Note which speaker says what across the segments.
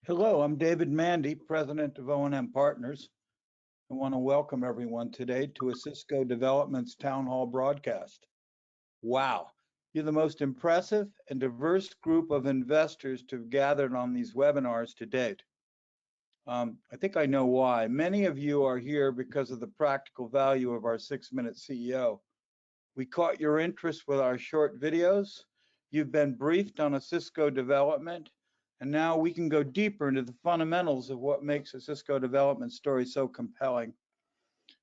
Speaker 1: Hello, I'm David Mandy, President of O&M Partners. I want to welcome everyone today to Osisko Development's Town Hall broadcast. Wow, you're the most impressive and diverse group of investors to have gathered on these webinars to date. I think I know why. Many of you are here because of the practical value of our 6-minute CEO. We caught your interest with our short videos. You've been briefed on Osisko Development, and now we can go deeper into the fundamentals of what makes a Cisco development story so compelling.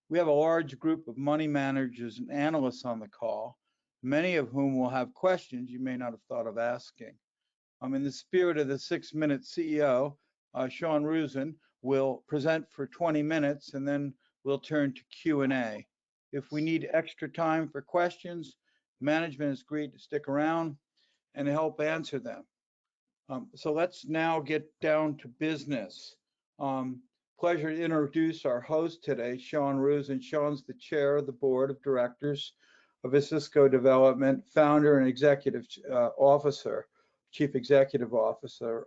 Speaker 1: We have a large group of money managers and analysts on the call, many of whom will have questions you may not have thought of asking. In the spirit of the 6-minute CEO, Sean Rusin will present for 20 minutes, and then we'll turn to Q&A. If we need extra time for questions, management is agreed to stick around and help answer them. So let's now get down to business. Pleasure to introduce our host today, Sean Rusin. Sean's the chair of the board of directors of Osisko Development, founder and executive officer, chief executive officer.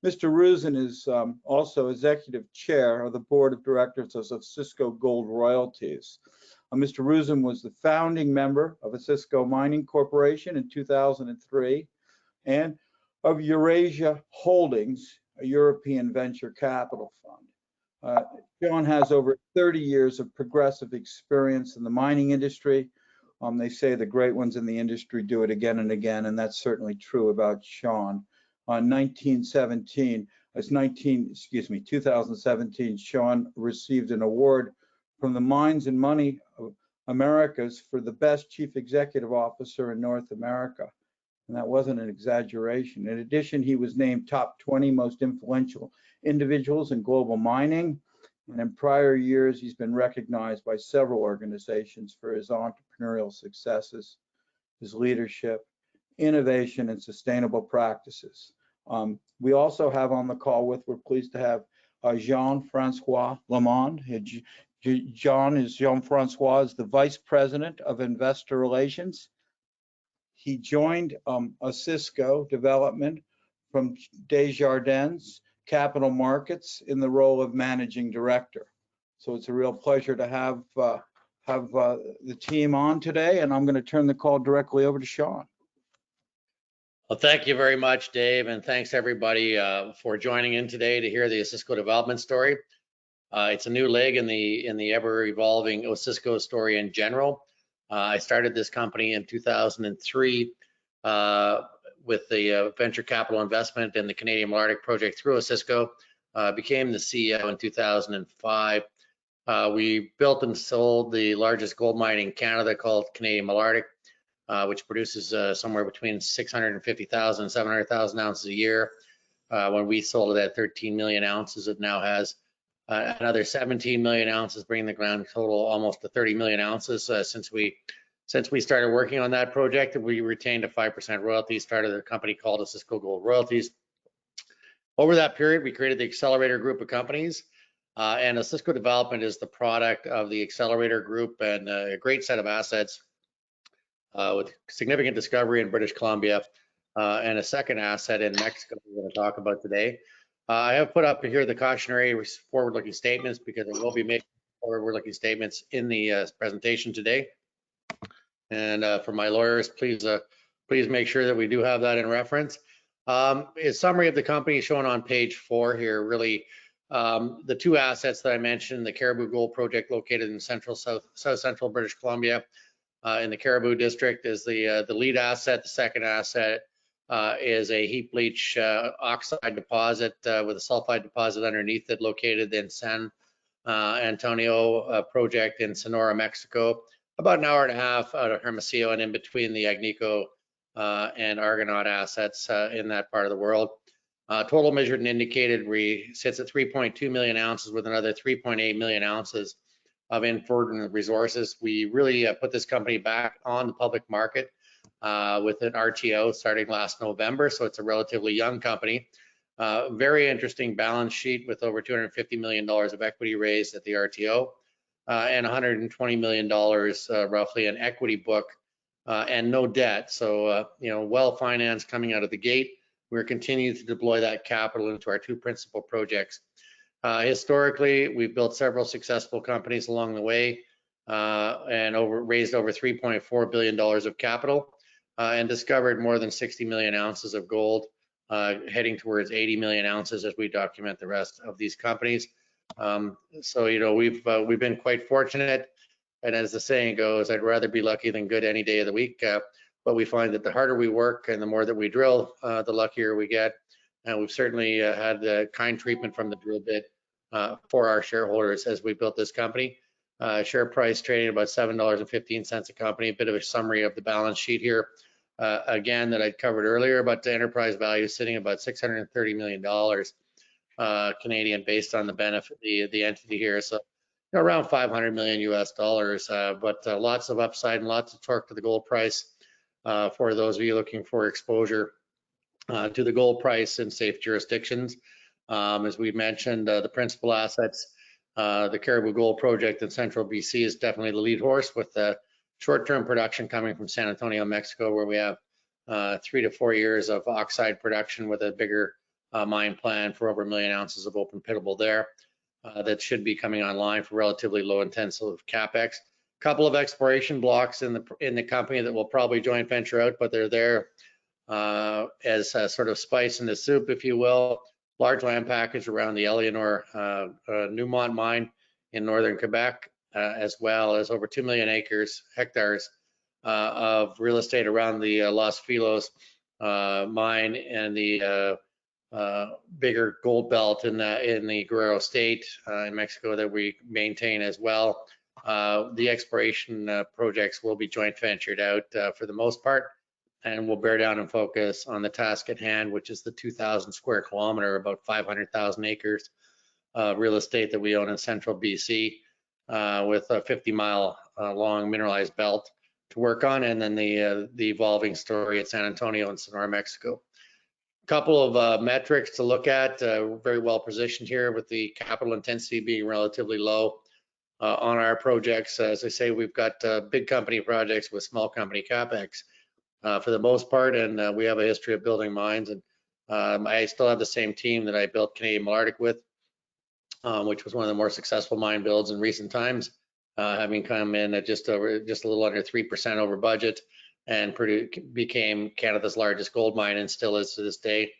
Speaker 1: Mr. Rusin is also executive chair of the board of directors of Cisco Gold Royalties. Mr. Rusin was the founding member of Osisko Mining Corporation in 2003 and of Eurasia Holdings, a European venture capital fund. Sean has over 30 years of progressive experience in the mining industry. They say the great ones in the industry do it again and again, and that's certainly true about Sean. On 2017, Sean received an award from the Mines and Money Americas for the best chief executive officer in North America. And that wasn't an exaggeration. In addition, he was named top 20 most influential individuals in global mining. And in prior years, he's been recognized by several organizations for his entrepreneurial successes, his leadership, innovation, and sustainable practices. We also have on the call we're pleased to have Jean-Francois Lamond. Jean-Francois is the Vice President of Investor Relations. He joined Osisko Development from Desjardins Capital Markets in the role of Managing Director. So it's a real pleasure to have the team on today, and I'm going to turn the call directly over to Sean.
Speaker 2: Well, thank you very much, Dave, and thanks everybody for joining in today to hear the Osisko development story. It's a new leg in the ever-evolving Osisko story in general. I started this company in 2003 with the venture capital investment in the Canadian Malartic project through Osisko. Became the CEO in 2005. We built and sold the largest gold mine in Canada called Canadian Malartic, which produces somewhere between 650,000 and 700,000 ounces a year. When we sold it at 13 million ounces, it now has another 17 million ounces, bringing the grand total almost to 30 million ounces since we started working on that project. We retained a 5% royalty, started a company called Osisko Gold Royalties. Over that period, we created the Accelerator group of companies, and Osisko Development is the product of the Accelerator group and a great set of assets with significant discovery in British Columbia and a second asset in Mexico we're going to talk about today. I have put up here the cautionary forward-looking statements because I will be making forward-looking statements in the presentation today. And for my lawyers, please make sure that we do have that in reference. A summary of the company shown on page 4 here. Really, the two assets that I mentioned, the Caribou Gold Project located in south central British Columbia in the Caribou district is the lead asset. The second asset is a heap leach oxide deposit with a sulfide deposit underneath it, located in San Antonio project in Sonora, Mexico, about an hour and a half out of Hermosillo and in between the Agnico and Argonaut assets in that part of the world. Total measured and indicated sits at 3.2 million ounces with another 3.8 million ounces of inferred resources. We really put this company back on the public market with an RTO starting last November, so it's a relatively young company. Very interesting balance sheet with over $250 million of equity raised at the RTO and $120 million roughly in equity book and no debt. So, well financed coming out of the gate. we're continuing to deploy that capital into our two principal projects. Historically, we've built several successful companies along the way and raised over $3.4 billion of capital and discovered more than 60 million ounces of gold, heading towards 80 million ounces as we document the rest of these companies. So, you know, we've been quite fortunate. And as the saying goes, I'd rather be lucky than good any day of the week. But we find that the harder we work and the more that we drill, the luckier we get. And we've certainly had the kind treatment from the drill bit for our shareholders as we built this company. Share price trading about $7.15 a company. A bit of a summary of the balance sheet here. Again, that I'd covered earlier, but the enterprise value is sitting about $630 million Canadian based on the benefit, the entity here. So you know, around $500 million US dollars, but lots of upside and lots of torque to the gold price for those of you looking for exposure to the gold price in safe jurisdictions. As we mentioned, the principal assets, the Caribou Gold Project in central BC is definitely the lead horse, with the short-term production coming from San Antonio, Mexico, where we have 3 to 4 years of oxide production with a bigger mine plan for over 1 million ounces of open pitable there. That should be coming online for relatively low intensive Capex. Couple of exploration blocks in the company that will probably joint venture out, but they're there as a sort of spice in the soup, if you will. Large land package around the Éléonore Newmont mine in northern Quebec, as well as over 2 million hectares of real estate around the Los Filos mine and the bigger gold belt in the Guerrero state in Mexico that we maintain as well. The exploration projects will be joint ventured out for the most part, and we'll bear down and focus on the task at hand, which is the 2,000 square kilometer, about 500,000 acres real estate that we own in central BC with a 50-mile long mineralized belt to work on, and then the evolving story at San Antonio and Sonora, Mexico. Couple of metrics to look at. We're very well positioned here with the capital intensity being relatively low on our projects. As I say, we've got big company projects with small company Capex for the most part, and we have a history of building mines. And I still have the same team that I built Canadian Malartic with, which was one of the more successful mine builds in recent times, having come in at just a little under 3% over budget, and became Canada's largest gold mine, and still is to this day.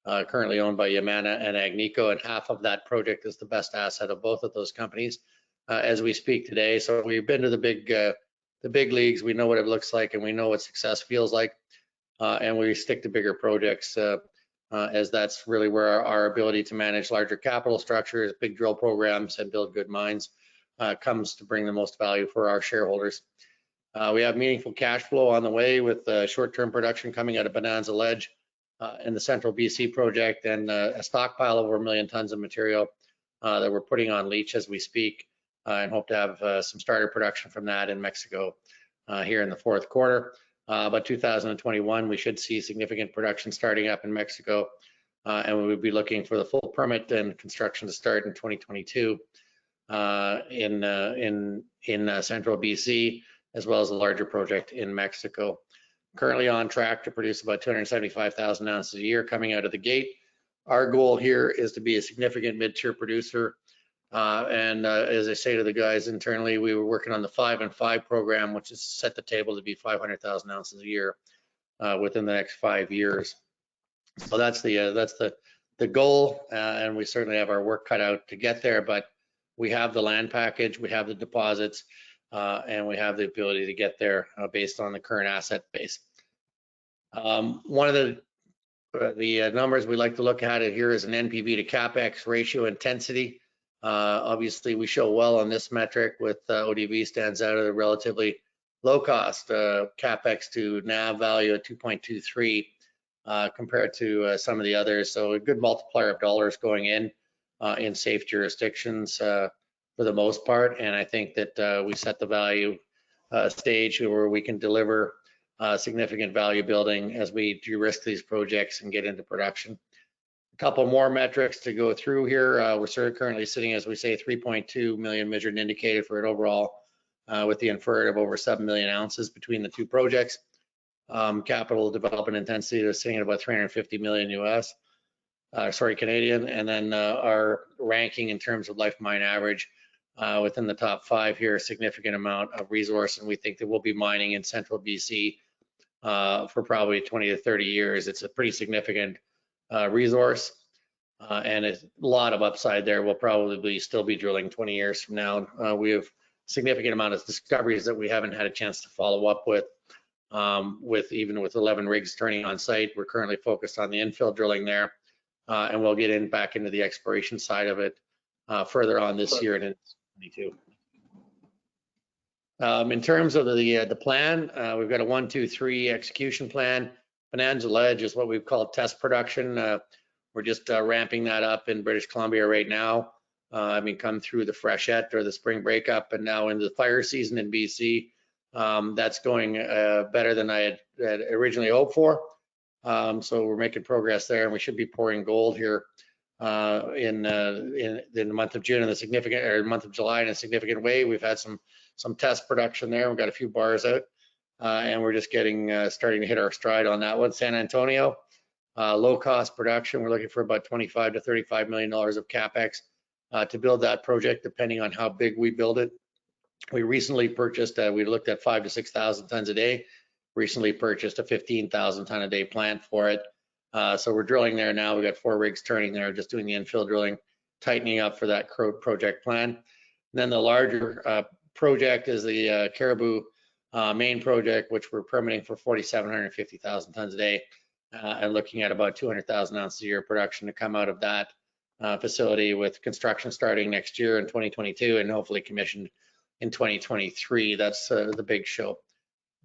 Speaker 2: Currently owned by Yamana and Agnico, and half of that project is the best asset of both of those companies as we speak today. So we've been to the big leagues. We know what it looks like, and we know what success feels like, and we stick to bigger projects as that's really where our ability to manage larger capital structures, big drill programs, and build good mines comes to bring the most value for our shareholders. We have meaningful cash flow on the way with short-term production coming out of Bonanza Ledge in the central BC project, and a stockpile of over 1 million tons of material that we're putting on leach as we speak, and hope to have some starter production from that in Mexico here in the fourth quarter. But 2021, we should see significant production starting up in Mexico, and we would be looking for the full permit and construction to start in 2022 in central BC, as well as a larger project in Mexico. Currently on track to produce about 275,000 ounces a year coming out of the gate. Our goal here is to be a significant mid-tier producer. And as I say to the guys internally, we were working on the 5 and 5 program, which is set the table to be 500,000 ounces a year within the next 5 years. So that's the goal, and we certainly have our work cut out to get there. But we have the land package, we have the deposits, and we have the ability to get there based on the current asset base. One of the numbers we like to look at it here is an NPV to Capex ratio intensity. Obviously, we show well on this metric with ODV stands out at a relatively low cost Capex to NAV value at 2.23 compared to some of the others. So a good multiplier of dollars going in safe jurisdictions for the most part. And I think that we set the value stage where we can deliver significant value building as we de-risk these projects and get into production. A couple more metrics to go through here. We're currently sitting, as we say, 3.2 million measured and indicated for an overall with the inferred of over 7 million ounces between the two projects. capital development intensity is sitting at about 350 million US, Canadian, and then our ranking in terms of life of mine average within the top 5 here, a significant amount of resource, and we think that we'll be mining in central BC for probably 20 to 30 years. It's a pretty significant resource, and a lot of upside there. We'll probably still be drilling 20 years from now. We have significant amount of discoveries that we haven't had a chance to follow up with even with 11 rigs turning on site. We're currently focused on the infill drilling there, and we'll get back into the exploration side of it further on this year and in 2022. In terms of the plan, we've got a 1, 2, 3 execution plan. Bonanza Ledge is what we've called test production. We're just ramping that up in British Columbia right now. Come through the freshet or the spring breakup and now into the fire season in BC. That's going better than I had originally hoped for. So we're making progress there, and we should be pouring gold here in the month of June month of July in a significant way. We've had some test production there. We've got a few bars out, and we're just starting to hit our stride on that one. San Antonio, low cost production. We're looking for about $25 to $35 million of Capex to build that project, depending on how big we build it. We recently purchased, we looked at 5,000 to 6,000 tons a day, recently purchased a 15,000 ton a day plant for it. So we're drilling there now. We've got 4 rigs turning there, just doing the infill drilling, tightening up for that project plan. And then the larger project is the Caribou main project, which we're permitting for 4,750,000 tons a day, and looking at about 200,000 ounces a year of production to come out of that facility, with construction starting next year in 2022 and hopefully commissioned in 2023. That's the big show.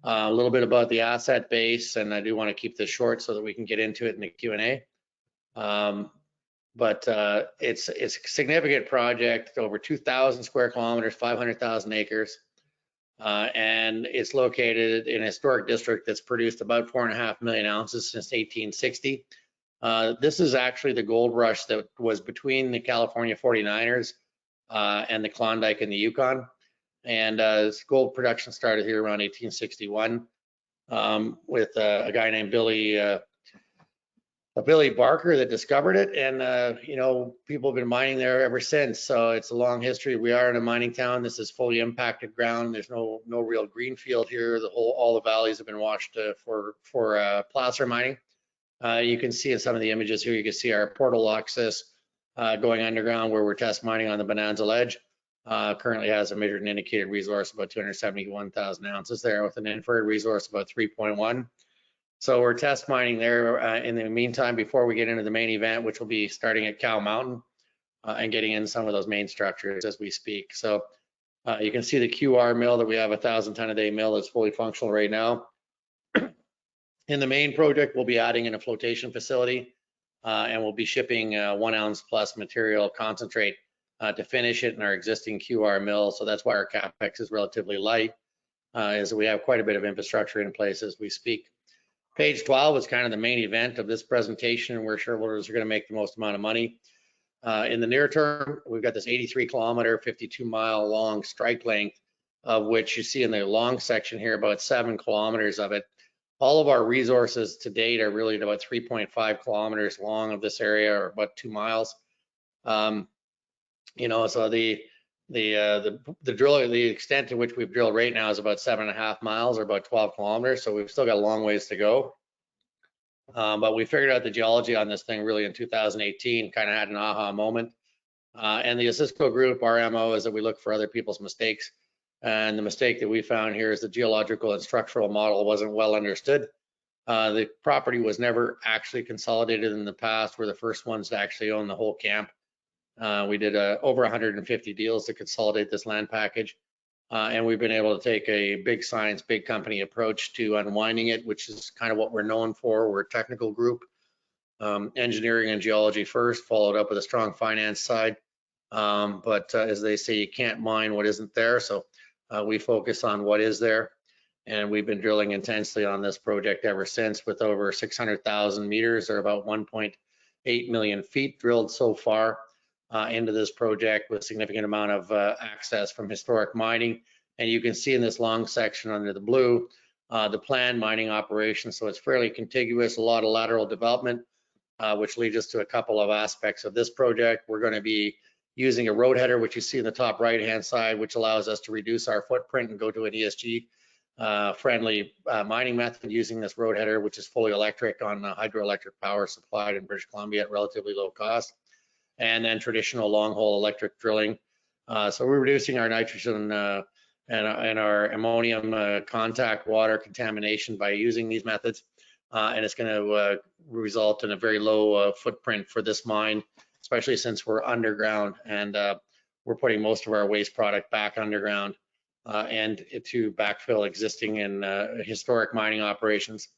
Speaker 2: A little bit about the asset base, and I do want to keep this short so that we can get into it in the Q&A. But it's a significant project, over 2,000 square kilometers, 500,000 acres, and it's located in a historic district that's produced about 4.5 million ounces since 1860. This is actually the gold rush that was between the California 49ers and the Klondike and the Yukon. And gold production started here around 1861 with a guy named Billy Barker that discovered it, and people have been mining there ever since. So it's a long history. We are in a mining town. This is fully impacted ground. There's no real green field here. All the valleys have been washed for placer mining. You can see in some of the images here, you can see our portal access going underground where we're test mining on the Bonanza Ledge. Currently has a measured and indicated resource about 271,000 ounces there, with an inferred resource about 3.1. So we're test mining there in the meantime before we get into the main event, which will be starting at Cow Mountain and getting in some of those main structures as we speak. So you can see the QR mill that we have, 1,000 ton a day mill that's fully functional right now. In the main project, we'll be adding in a flotation facility and we'll be shipping 1 ounce plus material concentrate to finish it in our existing QR mill. So that's why our Capex is relatively light, is we have quite a bit of infrastructure in place as we speak. Page 12 is kind of the main event of this presentation, where shareholders are going to make the most amount of money. In the near term, we've got this 83 kilometer, 52 mile long strike length, of which you see in the long section here about 7 kilometers of it. All of our resources to date are really about 3.5 kilometers long of this area, or about 2 miles. So the extent to which we've drilled right now is about 7.5 miles, or about 12 kilometers. So we've still got a long ways to go. But we figured out the geology on this thing really in 2018, kind of had an aha moment. And the Osisko group, our MO is that we look for other people's mistakes. And the mistake that we found here is the geological and structural model wasn't well understood. The property was never actually consolidated in the past. We're the first ones to actually own the whole camp. We did over 150 deals to consolidate this land package, and we've been able to take a big science, big company approach to unwinding it, which is kind of what we're known for. We're a technical group, engineering and geology first, followed up with a strong finance side. But as they say, you can't mine what isn't there. So we focus on what is there, and we've been drilling intensely on this project ever since, with over 600,000 meters, or about 1.8 million feet drilled so far. Into this project, with significant amount of access from historic mining. And you can see in this long section under the blue, the planned mining operation. So it's fairly contiguous, a lot of lateral development, which leads us to a couple of aspects of this project. We're going to be using a road header, which you see in the top right-hand side, which allows us to reduce our footprint and go to an ESG friendly mining method using this road header, which is fully electric on hydroelectric power supplied in British Columbia at relatively low cost, and then traditional long hole electric drilling. So we're reducing our nitrogen and our ammonium contact water contamination by using these methods, and it's going to result in a very low footprint for this mine, especially since we're underground and we're putting most of our waste product back underground and to backfill existing and historic mining operations.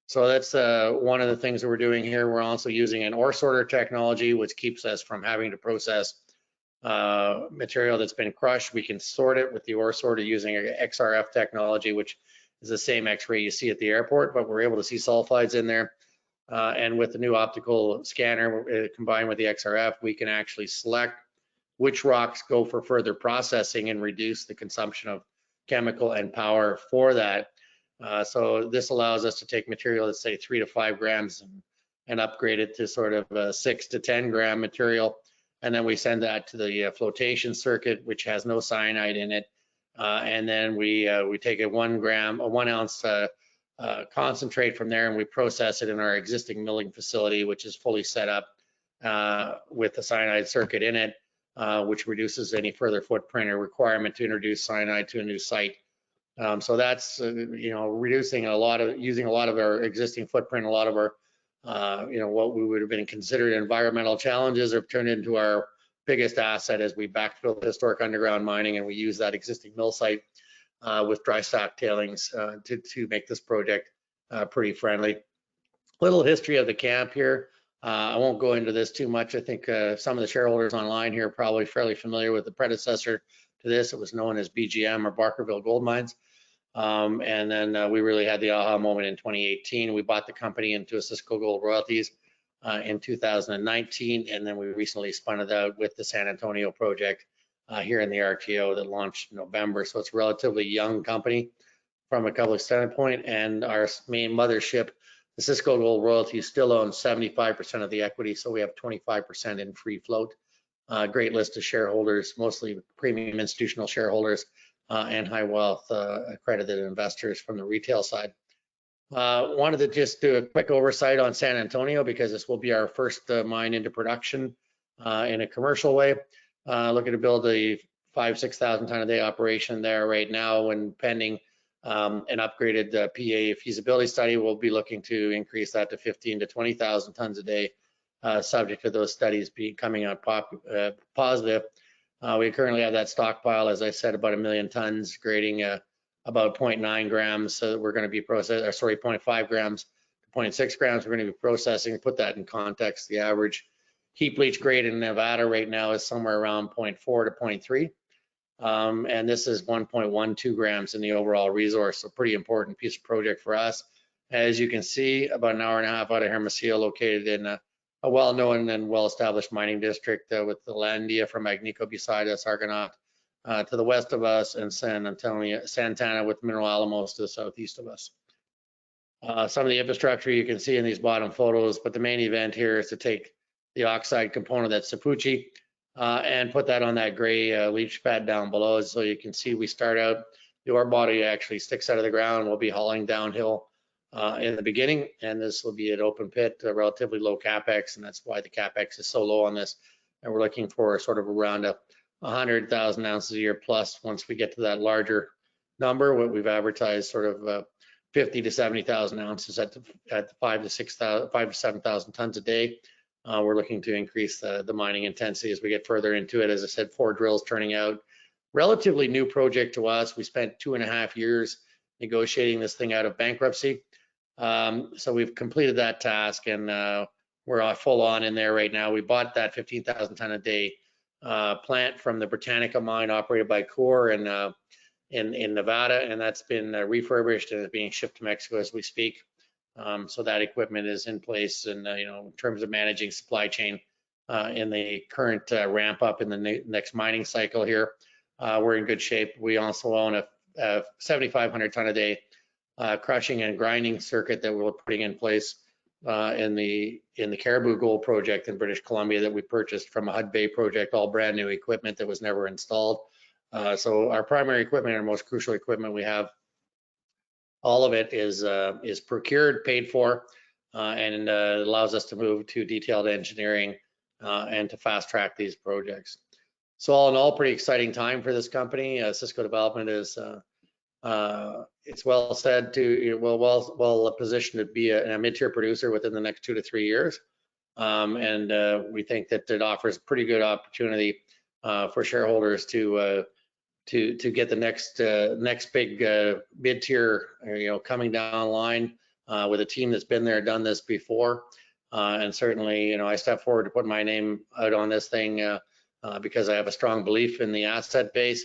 Speaker 2: So that's one of the things that we're doing here. We're also using an ore sorter technology, which keeps us from having to process material that's been crushed. We can sort it with the ore sorter using XRF technology, which is the same X-ray you see at the airport, but we're able to see sulfides in there. And with the new optical scanner combined with the XRF, we can actually select which rocks go for further processing and reduce the consumption of chemical and power for that. So this allows us to take material that's say 3 to 5 grams and upgrade it to sort of a 6 to 10 gram material. And then we send that to the flotation circuit, which has no cyanide in it. And then we take a 1 ounce concentrate from there, and we process it in our existing milling facility, which is fully set up with the cyanide circuit in it, which reduces any further footprint or requirement to introduce cyanide to a new site. So that's reducing using a lot of our existing footprint, a lot of our what we would have been considered environmental challenges have turned into our biggest asset as we backfill historic underground mining, and we use that existing mill site with dry stack tailings to make this project pretty friendly. Little history of the camp here. I won't go into this too much. I think some of the shareholders online here are probably fairly familiar with the predecessor to this. It was known as BGM or Barkerville Gold Mines. And then we really had the aha moment in 2018. We bought the company into Cisco Gold Royalties in 2019, and then we recently spun it out with the San Antonio project here in the RTO that launched in November. So it's a relatively young company from a public standpoint, and our main mothership, the Cisco Gold Royalties, still owns 75% of the equity, so we have 25% in free float. Great list of shareholders, mostly premium institutional shareholders and high wealth accredited investors from the retail side. Wanted to just do a quick oversight on San Antonio because this will be our first mine into production in a commercial way. Looking to build a 5,000-6,000 ton a day operation there right now, and pending an upgraded PA feasibility study, we'll be looking to increase that to 15,000 to 20,000 tons a day, subject to those studies coming out positive. We currently have that stockpile, as I said, about 1 million tons, grading about 0.9 grams. So we're going to be processing, 0.5 grams to 0.6 grams. We're going to be processing. Put that in context, the average heap leach grade in Nevada right now is somewhere around 0.4 to 0.3. And this is 1.12 grams in the overall resource, so pretty important piece of project for us. As you can see, about an hour and a half out of Hermosillo, located in a well-known and well-established mining district with the Landia from Agnico beside us, Argonaut to the west of us, and Santana with Mineral Alamos to the southeast of us. Some of the infrastructure you can see in these bottom photos, but the main event here is to take the oxide component, that's Sapuchi, and put that on that gray leach pad down below. So you can see we start out, the ore body actually sticks out of the ground. We'll be hauling downhill in the beginning, and this will be an open pit, relatively low Capex, and that's why the Capex is so low on this. And we're looking for sort of around 100,000 ounces a year plus once we get to that larger number. What we've advertised sort of 50 to 70,000 ounces at 5 to 7,000 tons a day. We're looking to increase the mining intensity as we get further into it. As I said, 4 drills turning out. Relatively new project to us. We spent 2.5 years negotiating this thing out of bankruptcy. So we've completed that task, and we're full on in there right now. We bought that 15,000 ton a day plant from the Britannica mine operated by Coeur in Nevada, and that's been refurbished and is being shipped to Mexico as we speak. So that equipment is in place, and in terms of managing supply chain in the current ramp up in the next mining cycle here, we're in good shape. We also own a 7,500 ton a day crushing and grinding circuit that we're putting in place in the Caribou Gold project in British Columbia that we purchased from a Hud Bay project, all brand new equipment that was never installed. So our primary equipment, our most crucial equipment we have, all of it is procured, paid for, and allows us to move to detailed engineering and to fast track these projects. So all in all, pretty exciting time for this company. Cisco Development is it's well said to well positioned to be a mid-tier producer within the next 2 to 3 years, and we think that it offers pretty good opportunity for shareholders to get the next big mid-tier, coming down the line with a team that's been there, done this before, and certainly, I step forward to put my name out on this thing because I have a strong belief in the asset base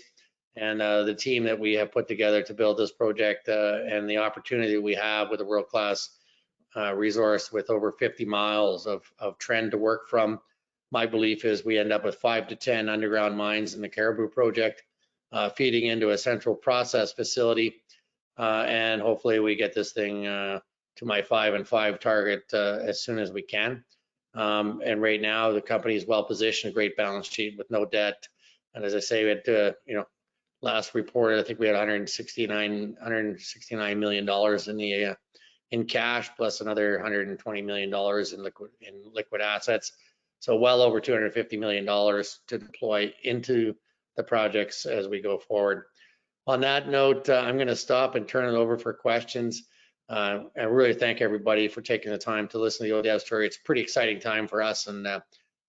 Speaker 2: and the team that we have put together to build this project and the opportunity we have with a world-class resource with over 50 miles of trend to work from. My belief is we end up with 5 to 10 underground mines in the Caribou project, feeding into a central process facility, and hopefully we get this thing to my 5 and 5 target as soon as we can. And right now the company is well positioned, a great balance sheet with no debt, and as I say, it last report, I think we had $169 million in cash, plus another $120 million in liquid assets. So well over $250 million to deploy into the projects as we go forward. On that note, I'm going to stop and turn it over for questions. I really thank everybody for taking the time to listen to the ODF story. It's a pretty exciting time for us, and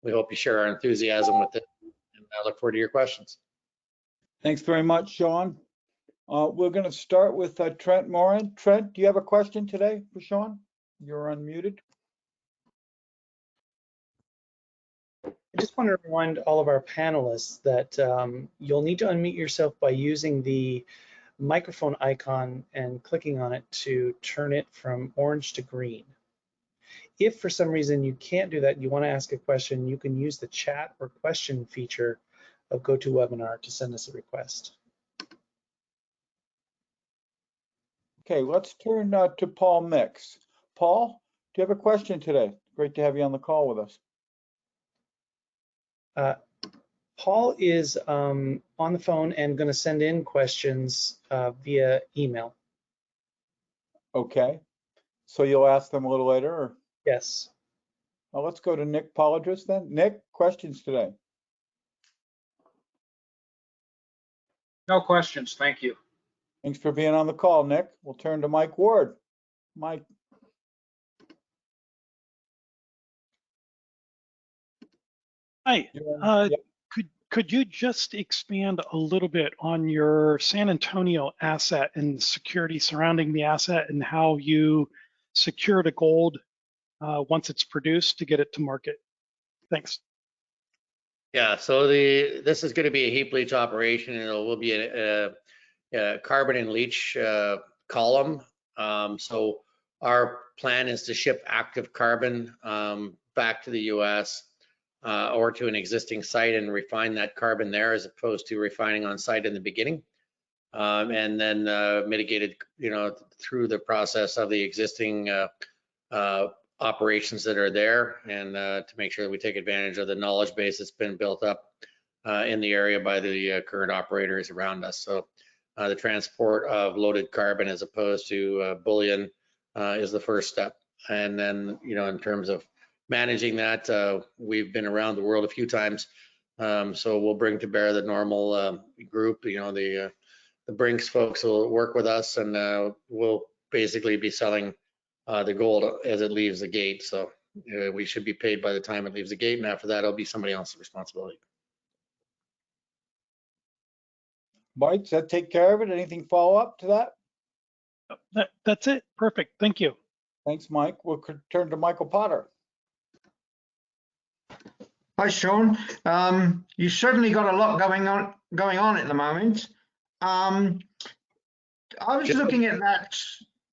Speaker 2: we hope you share our enthusiasm with it. And I look forward to your questions.
Speaker 1: Thanks very much, Sean. We're going to start with Trent Morin. Trent, do you have a question today for Sean? You're unmuted.
Speaker 3: I just want to remind all of our panelists that you'll need to unmute yourself by using the microphone icon and clicking on it to turn it from orange to green. If for some reason you can't do that, you want to ask a question, you can use the chat or question feature of GoToWebinar to send us a request.
Speaker 1: Okay, let's turn to Paul Mix. Paul, do you have a question today? Great to have you on the call with us.
Speaker 3: Paul is on the phone and going to send in questions via email.
Speaker 1: Okay, so you'll ask them a little later? Or?
Speaker 3: Yes.
Speaker 1: Well, let's go to Nick Polidris then. Nick, questions today?
Speaker 4: No questions, thank you.
Speaker 1: Thanks for being on the call, Nick. We'll turn to Mike Ward. Mike.
Speaker 5: Hi. Could you just expand a little bit on your San Antonio asset and security surrounding the asset and how you secure the gold once it's produced to get it to market? Thanks.
Speaker 2: Yeah, so this is going to be a heap leach operation, and it will be a carbon and leach column. So our plan is to ship active carbon back to the US or to an existing site and refine that carbon there, as opposed to refining on site in the beginning, and then mitigated, through the process of the existing operations that are there, and to make sure that we take advantage of the knowledge base that's been built up in the area by the current operators around us. So the transport of loaded carbon as opposed to bullion is the first step. And then, in terms of managing that, we've been around the world a few times, so we'll bring to bear the normal group. The Brinks folks will work with us, and we'll basically be selling the gold as it leaves the gate. So we should be paid by the time it leaves the gate, and after that, it'll be somebody else's responsibility.
Speaker 1: Mike, does that take care of it? Anything follow up to that?
Speaker 5: That's it. Perfect. Thank you.
Speaker 1: Thanks, Mike. We'll turn to Michael Potter.
Speaker 6: Hi, Sean. You certainly got a lot going on at the moment. I was looking at that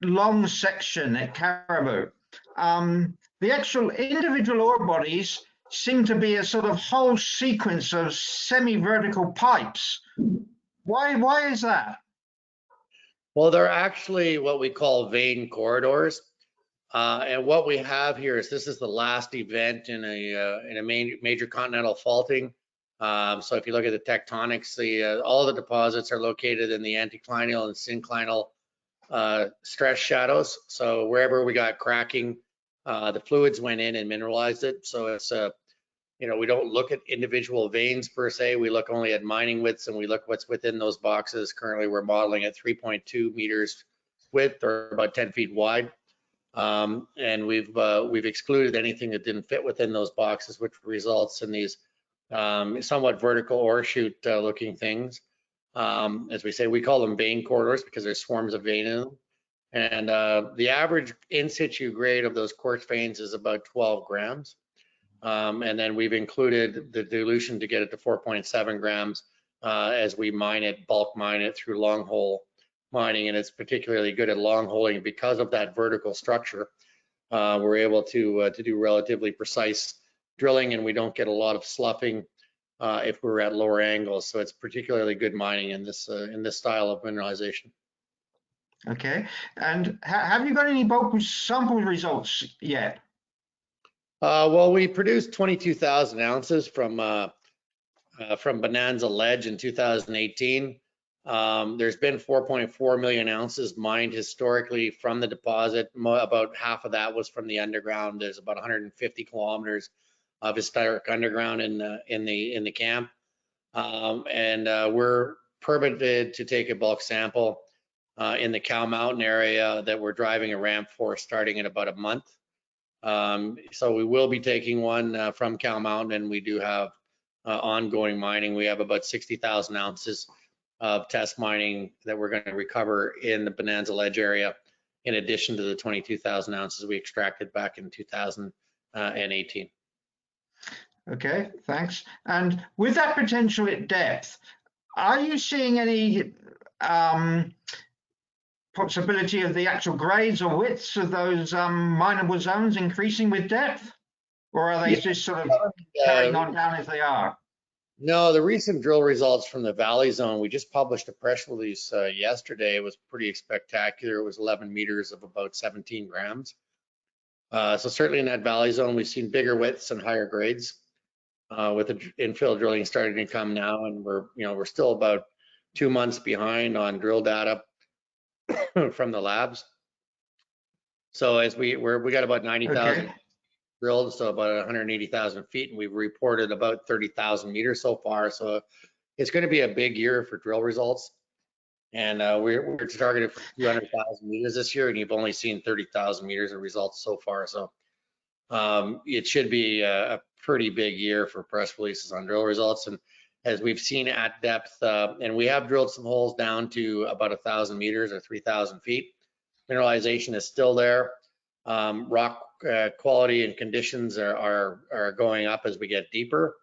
Speaker 6: long section at Caribou. The actual individual ore bodies seem to be a sort of whole sequence of semi-vertical pipes. Why is that?
Speaker 2: Well, they're actually what we call vein corridors. And what we have here is this is the last event in a major continental faulting. So if you look at the tectonics, all the deposits are located in the anticlinal and synclinal stress shadows. So wherever we got cracking, the fluids went in and mineralized it. So it's we don't look at individual veins per se. We look only at mining widths, and we look what's within those boxes. Currently, we're modeling at 3.2 meters width, or about 10 feet wide. And we've excluded anything that didn't fit within those boxes, which results in these somewhat vertical ore chute looking things. As we say, we call them vein corridors because there's swarms of vein in them. And the average in situ grade of those quartz veins is about 12 grams. And then we've included the dilution to get it to 4.7 grams as we bulk mine it through long hole mining. And it's particularly good at long holing because of that vertical structure. We're able to do relatively precise drilling, and we don't get a lot of sloughing if we're at lower angles. So it's particularly good mining in this style of mineralization.
Speaker 6: Okay, and have you got any bulk sample results yet?
Speaker 2: Well, we produced 22,000 ounces from Bonanza Ledge in 2018. There's been 4.4 million ounces mined historically from the deposit. About half of that was from the underground. There's about 150 kilometers of historic underground in the camp, and we're permitted to take a bulk sample in the Cow Mountain area that we're driving a ramp for starting in about a month. So we will be taking one from Cow Mountain, and we do have ongoing mining. We have about 60,000 ounces of test mining that we're going to recover in the Bonanza Ledge area, in addition to the 22,000 ounces we extracted back in 2018.
Speaker 6: Okay, thanks. And with that potential at depth, are you seeing any possibility of the actual grades or widths of those mineable zones increasing with depth? Or are they just sort of carrying on down as they are?
Speaker 2: No, the recent drill results from the Valley Zone, we just published a press release yesterday. It was pretty spectacular. It was 11 meters of about 17 grams. So certainly in that Valley Zone, we've seen bigger widths and higher grades with the infill drilling starting to come now. And we're still about 2 months behind on drill data from the labs. So as we got about 90,000 drilled, so about 180,000 feet, and we've reported about 30,000 meters so far. So it's going to be a big year for drill results, and we're targeted for 200,000 meters this year, and you've only seen 30,000 meters of results so far. So it should be a pretty big year for press releases on drill results. And as we've seen at depth, and we have drilled some holes down to about 1,000 meters or 3,000 feet. Mineralization is still there. Rock quality and conditions are going up as we get deeper.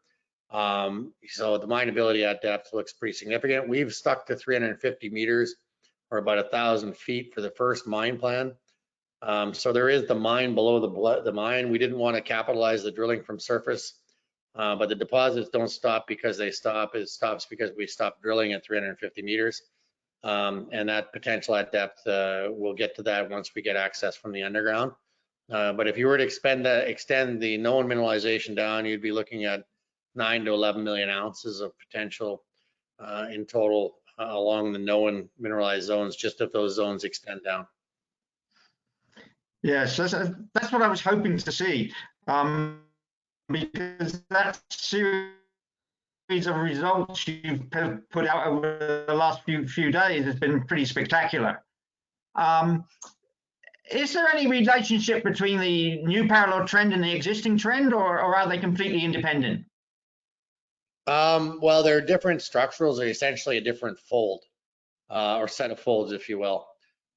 Speaker 2: So the mineability at depth looks pretty significant. We've stuck to 350 meters or about 1,000 feet for the first mine plan. So there is the mine below the mine. We didn't want to capitalize the drilling from surface, but the deposits don't stop because they stop. It stops because we stopped drilling at 350 meters. And that potential at depth, we'll get to that once we get access from the underground. But if you were to extend the known mineralization down, you'd be looking at 9 to 11 million ounces of potential in total along the known mineralized zones, just if those zones extend down.
Speaker 6: Yes, that's what I was hoping to see, because that series of results you've put out over the last few days has been pretty spectacular. Is there any relationship between the new parallel trend and the existing trend, or are they completely independent?
Speaker 2: Well, they're different structurals. They're essentially a different fold or set of folds, if you will.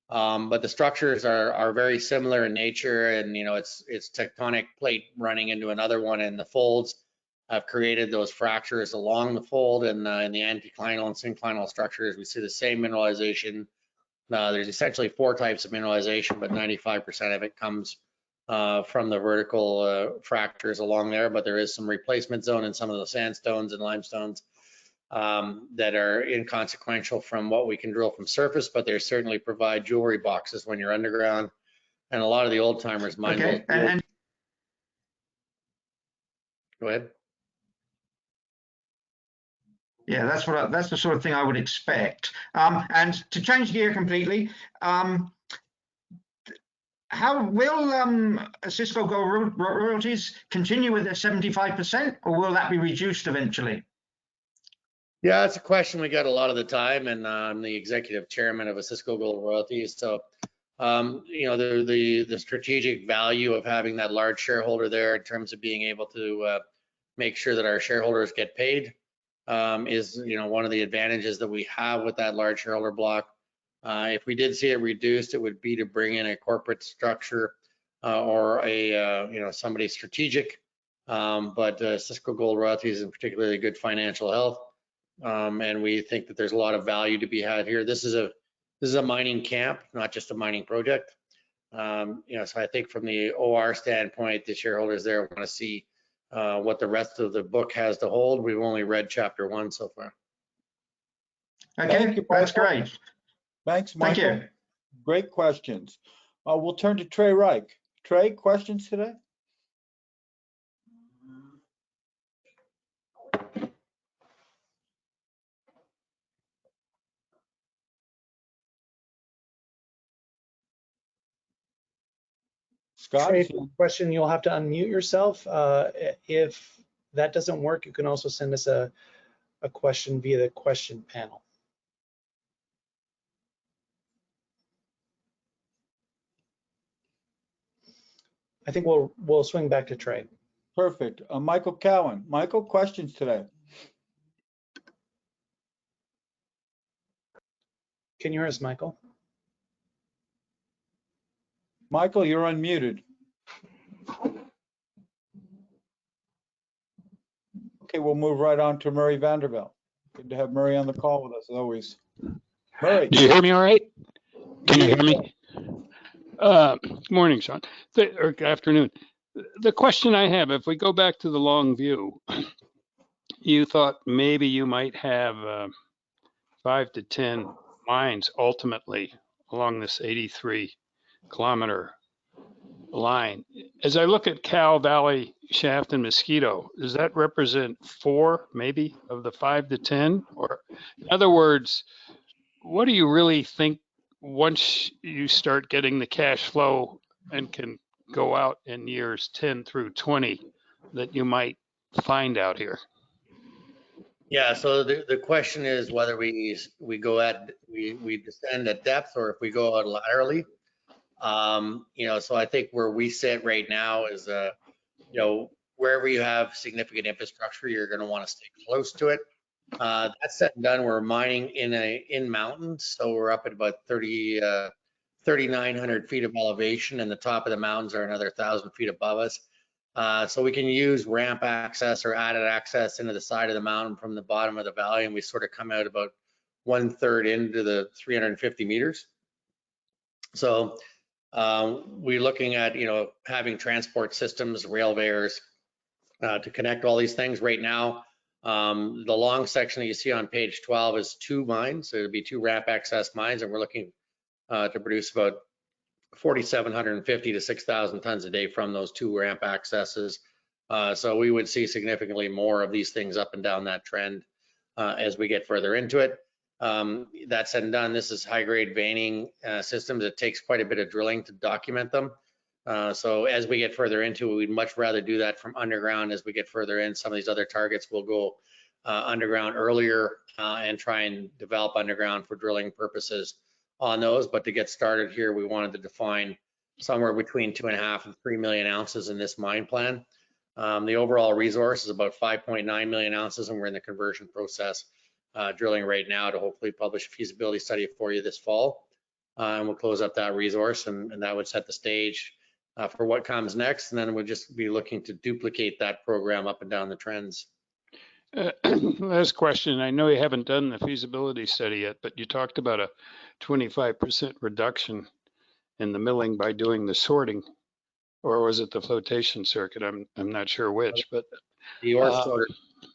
Speaker 2: But the structures are very similar in nature, and it's tectonic plate running into another one, and the folds have created those fractures along the fold, and in the anticlinal and synclinal structures, we see the same mineralization. There's essentially 4 types of mineralization, but 95% of it comes from the vertical fractures along there, but there is some replacement zone in some of the sandstones and limestones that are inconsequential from what we can drill from surface, but they certainly provide jewelry boxes when you're underground. And a lot of the old timers mine
Speaker 6: Okay,
Speaker 2: those.
Speaker 6: and
Speaker 2: Go ahead.
Speaker 6: yeah, that's the sort of thing I would expect. And to change gear completely, how will Cisco Gold Royalties continue with their 75%, or will that be reduced eventually?
Speaker 2: Yeah, it's a question we get a lot of the time, and I'm the executive chairman of Osisko Gold Royalties. So, you know, the strategic value of having that large shareholder there in terms of being able to make sure that our shareholders get paid is, you know, one of the advantages that we have with that large shareholder block. If we did see it reduced, it would be to bring in a corporate structure or a, you know, somebody strategic. But Cisco Gold Royalties is in particularly good financial health. And we think that there's a lot of value to be had here. This is a mining camp, not just a mining project. You know, so I think from the OR standpoint, the shareholders there want to see what the rest of the book has to hold. We've only read chapter 1 so far.
Speaker 6: Okay, that's great.
Speaker 1: Thanks, Michael.
Speaker 6: Thank you.
Speaker 1: Great questions. We'll turn to Trey Reich. Trey, questions today? Scott?
Speaker 3: Trey, question, you'll have to unmute yourself. If that doesn't work, you can also send us a question via the question panel. I think we'll swing back to Trey.
Speaker 1: Perfect. Michael Cowan. Michael, questions today?
Speaker 3: Can you hear us, Michael?
Speaker 1: Michael, you're unmuted. Okay, we'll move right on to Murray Vanderbilt. Good to have Murray on the call with us as always. Murray.
Speaker 7: Do you hear me all right? Can you hear me? Good morning, Sean, or good afternoon. The question I have, if we go back to the long view, you thought maybe you might have 5 to 10 mines ultimately along this 83-kilometer line. As I look at Cow Valley, Shaft, and Mosquito, does that represent 4 maybe of the 5 to 10? Or in other words, what do you really think once you start getting the cash flow and can go out in years 10 through 20 that you might find out here?
Speaker 2: Yeah, so the question is whether we descend at depth or if we go out laterally. You know, so I think where we sit right now is, you know, wherever you have significant infrastructure, you're going to want to stay close to it. That said and done, we're mining in mountains, so we're up at about 3,900 feet of elevation, and the top of the mountains are another 1,000 feet above us. So we can use ramp access or added access into the side of the mountain from the bottom of the valley, and we sort of come out about 1/3 into the 350 meters. So we're looking at, you know, having transport systems, railways to connect all these things. Right now, the long section that you see on page 12 is 2 mines. So it'll be 2 ramp access mines, and we're looking to produce about 4,750 to 6,000 tons a day from those 2 ramp accesses. So we would see significantly more of these things up and down that trend as we get further into it. That said and done, this is high-grade veining systems. It takes quite a bit of drilling to document them. So as we get further into it, we'd much rather do that from underground. As we get further in, some of these other targets will go underground earlier and try and develop underground for drilling purposes on those. But to get started here, we wanted to define somewhere between 2.5 and 3 million ounces in this mine plan. The overall resource is about 5.9 million ounces, and we're in the conversion process drilling right now to hopefully publish a feasibility study for you this fall. And we'll close up that resource, and that would set the stage for what comes next. And then we'll just be looking to duplicate that program up and down the trends.
Speaker 7: Last question. I know you haven't done the feasibility study yet, but you talked about a 25% reduction in the milling by doing the sorting, or was it the flotation circuit? I'm not sure which, but
Speaker 2: the ore sorter.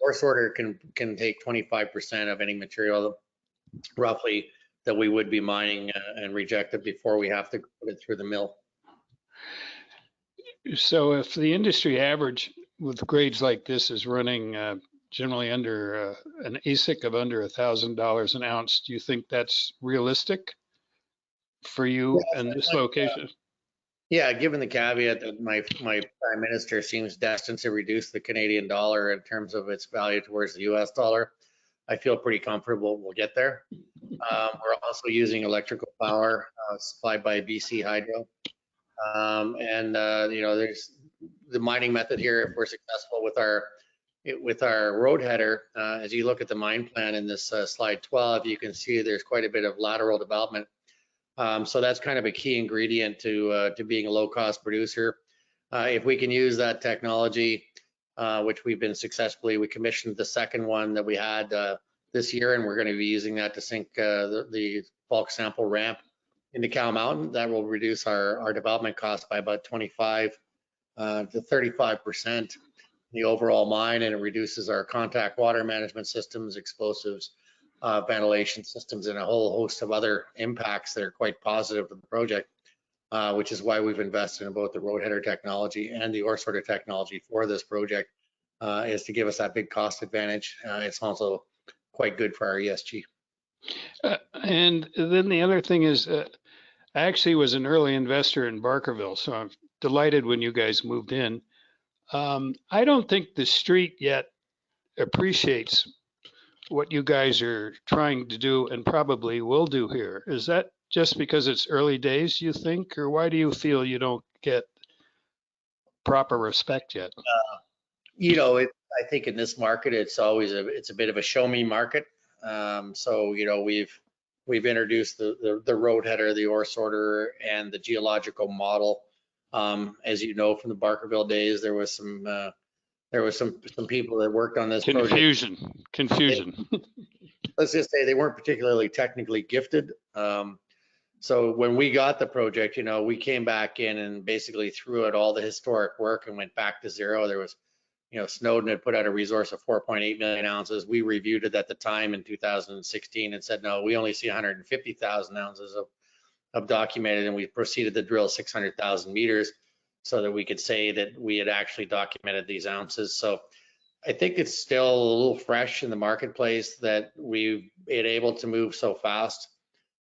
Speaker 2: ore sorter can take 25% of any material, roughly, that we would be mining and reject it before we have to put it through the mill.
Speaker 7: So if the industry average with grades like this is running generally under an AISC of under $1,000 an ounce, do you think that's realistic for you in this location?
Speaker 2: Yeah, given the caveat that my prime minister seems destined to reduce the Canadian dollar in terms of its value towards the US dollar, I feel pretty comfortable we'll get there. We're also using electrical power supplied by BC Hydro. There's the mining method here. If we're successful with our road header, as you look at the mine plan in this slide 12, you can see there's quite a bit of lateral development. So that's kind of a key ingredient to being a low-cost producer. If we can use that technology, which we've been successfully, we commissioned the second one that we had this year, and we're going to be using that to sink the bulk sample ramp into Cow Mountain. That will reduce our development cost by about 25 to 35% the overall mine, and it reduces our contact water management systems, explosives, ventilation systems, and a whole host of other impacts that are quite positive for the project, which is why we've invested in both the road header technology and the ore sorter technology for this project, is to give us that big cost advantage. It's also quite good for our ESG.
Speaker 7: And then the other thing is, I actually was an early investor in Barkerville, so I'm delighted when you guys moved in. I don't think the street yet appreciates what you guys are trying to do and probably will do here. Is that just because it's early days, you think, or why do you feel you don't get proper respect yet?
Speaker 2: I think in this market, it's always it's a bit of a show me market. We've introduced the road header, the ore sorter, and the geological model. As you know from the Barkerville days, there was some people that worked on this
Speaker 7: Confusion.
Speaker 2: Let's just say they weren't particularly technically gifted. So when we got the project, we came back in and basically threw out all the historic work and went back to zero. There was, Snowden had put out a resource of 4.8 million ounces. We reviewed it at the time in 2016 and said, no, we only see 150,000 ounces of documented, and we proceeded to drill 600,000 meters so that we could say that we had actually documented these ounces. So I think it's still a little fresh in the marketplace that we've been able to move so fast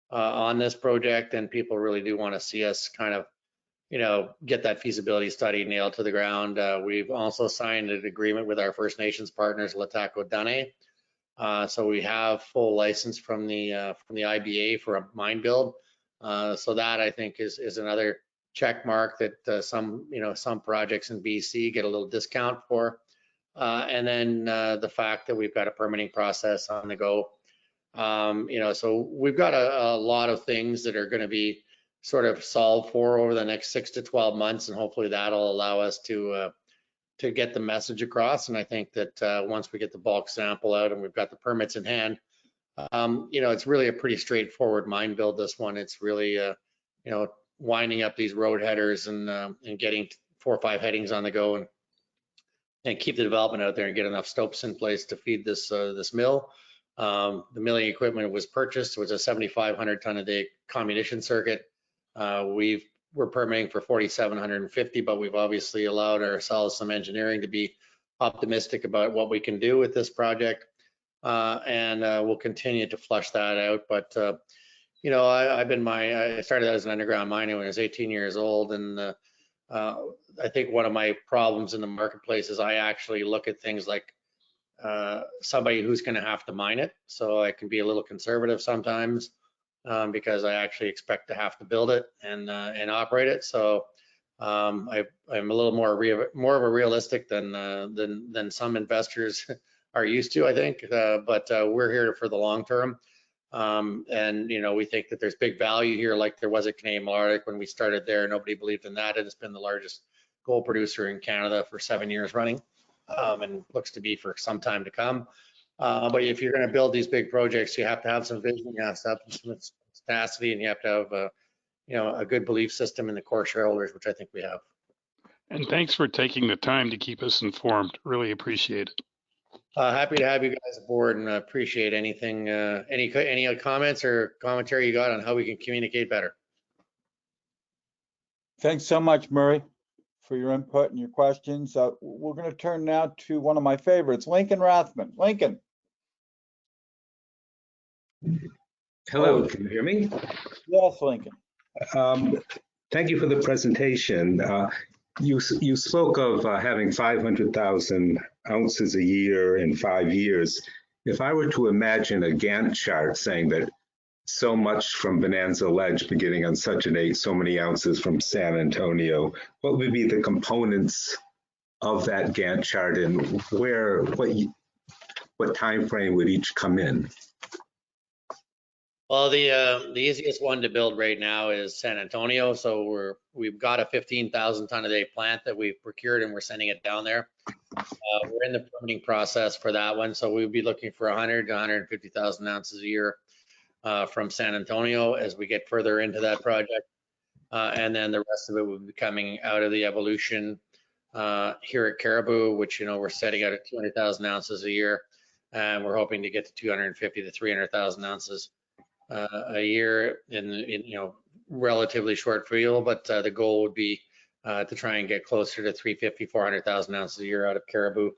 Speaker 2: on this project, and people really do want to see us kind of, get that feasibility study nailed to the ground. We've also signed an agreement with our First Nations partners, Latako Dene. So we have full license from the IBA for a mine build. So that I think is another check mark that some projects in BC get a little discount for. And then the fact that we've got a permitting process on the go. So we've got a lot of things that are going to be sort of solved for over the next 6 to 12 months, and hopefully that'll allow us to get the message across. And I think that once we get the bulk sample out and we've got the permits in hand, it's really a pretty straightforward mine build. This one, it's really winding up these road headers and getting 4 or 5 headings on the go and keep the development out there and get enough stopes in place to feed this mill. The milling equipment was purchased. It was a 7,500 ton a day comminution circuit. We're permitting for 4,750, but we've obviously allowed ourselves some engineering to be optimistic about what we can do with this project. And we'll continue to flush that out. But, I started as an underground miner when I was 18 years old. And I think one of my problems in the marketplace is I actually look at things like somebody who's going to have to mine it. So I can be a little conservative sometimes because I actually expect to have to build it and operate it. So I'm a little more of a realistic than some investors are used to, I think. But we're here for the long term. And we think that there's big value here, like there was at Canadian Malartic when we started there. Nobody believed in that, and it's been the largest gold producer in Canada for 7 years running, and looks to be for some time to come. But if you're going to build these big projects, you have to have some vision, you have to have some tenacity, and you have to have a good belief system in the core shareholders, which I think we have.
Speaker 7: And thanks for taking the time to keep us informed. Really appreciate it.
Speaker 2: Happy to have you guys aboard and appreciate anything, any comments or commentary you got on how we can communicate better.
Speaker 1: Thanks so much, Murray, for your input and your questions. We're going to turn now to one of my favorites, Lincoln Rathman. Lincoln.
Speaker 8: Hello, can you hear me?
Speaker 1: Yes, Lincoln.
Speaker 8: Thank you for the presentation. You spoke of having 500,000 ounces a year in 5 years. If I were to imagine a Gantt chart saying that so much from Bonanza Ledge beginning on such a date, so many ounces from San Antonio, what would be the components of that Gantt chart, and what time frame would each come in?
Speaker 2: Well, the easiest one to build right now is San Antonio. So we've got a 15,000 ton a day plant that we've procured and we're sending it down there. We're in the permitting process for that one. So we'll be looking for 100 to 150,000 ounces a year from San Antonio as we get further into that project. And then the rest of it will be coming out of the evolution here at Caribou, which, we're setting out at 200,000 ounces a year. And we're hoping to get to 250 to 300,000 ounces a year in relatively short field, but the goal would be to try and get closer to 350, 400,000 ounces a year out of Caribou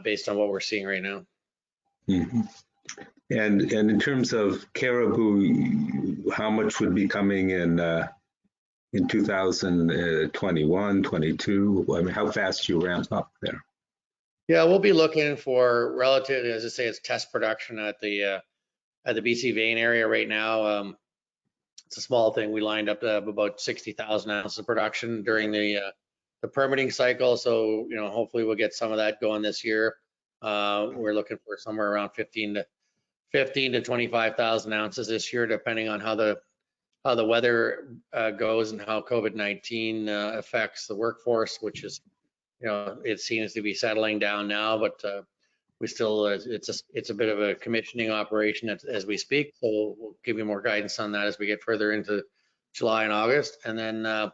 Speaker 2: based on what we're seeing right now.
Speaker 8: Mm-hmm. And in terms of Caribou, how much would be coming in 2021, 22? I mean, how fast do you ramp up there?
Speaker 2: Yeah, we'll be looking for relative, as I say, it's test production at the BC vein area right now. It's a small thing. We lined up about 60,000 ounces of production during the permitting cycle. So, hopefully we'll get some of that going this year. We're looking for somewhere around 15 to 25,000 ounces this year, depending on how the weather goes and how COVID-19 affects the workforce, which is, it seems to be settling down now, but we still, it's a bit of a commissioning operation as we speak. So we'll give you more guidance on that as we get further into July and August. And then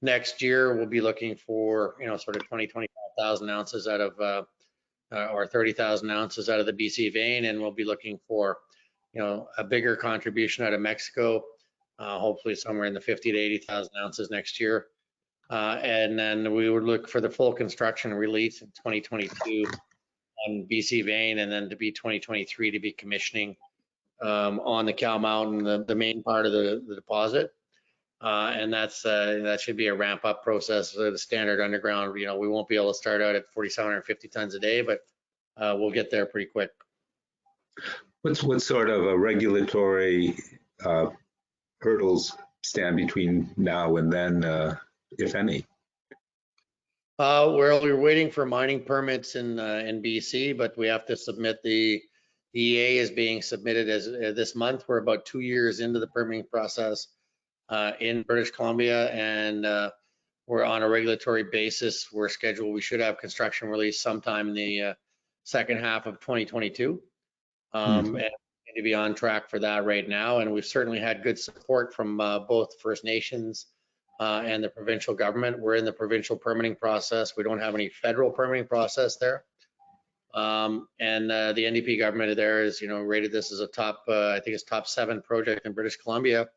Speaker 2: next year we'll be looking for, sort of 20, 25,000 ounces out of, or 30,000 ounces out of the BC vein. And we'll be looking for, a bigger contribution out of Mexico, hopefully somewhere in the 50 to 80,000 ounces next year. And then we would look for the full construction release in 2022 on BC vein, and then to be 2023 to be commissioning on the Cow Mountain, the main part of the deposit. And that should be a ramp up process. The standard underground, we won't be able to start out at 4,750 tons a day, but we'll get there pretty quick.
Speaker 8: What sort of a regulatory hurdles stand between now and then, if any?
Speaker 2: We're waiting for mining permits in BC, but we have to submit the EA is being submitted as this month. We're about 2 years into the permitting process in British Columbia, and we're on a regulatory basis. We're scheduled. We should have construction release sometime in the second half of 2022, and to be on track for that right now. And we've certainly had good support from both First Nations and the provincial government. We're in the provincial permitting process. We don't have any federal permitting process there. And the NDP government there is, rated this as a top, I think it's top 7 project in British Columbia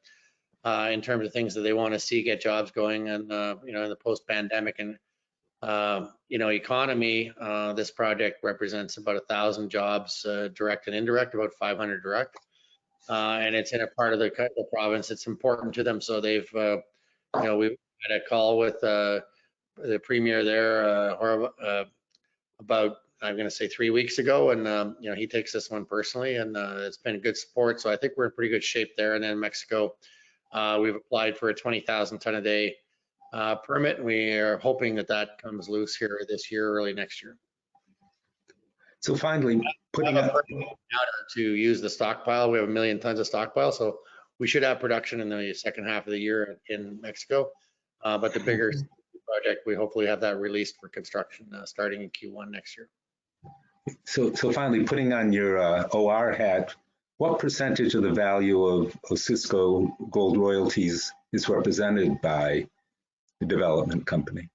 Speaker 2: in terms of things that they want to see get jobs going. And, in the post-pandemic and, economy, this project represents about 1,000 jobs, direct and indirect, about 500 direct. And it's in a part of the province that's important to them. So they've, we had a call with the premier there about, I'm going to say 3 weeks ago, and he takes this one personally, and it's been good support. So I think we're in pretty good shape there. And then Mexico, we've applied for a 20,000 ton a day permit, and we are hoping that comes loose here this year, early next year.
Speaker 8: So finally, putting up
Speaker 2: to use the stockpile, we have 1 million tons of stockpile, so we should have production in the second half of the year in Mexico. But the bigger project, we hopefully have that released for construction starting in Q1 next year.
Speaker 8: So finally, putting on your OR hat, what percentage of the value of Osisko Gold Royalties is represented by the development company?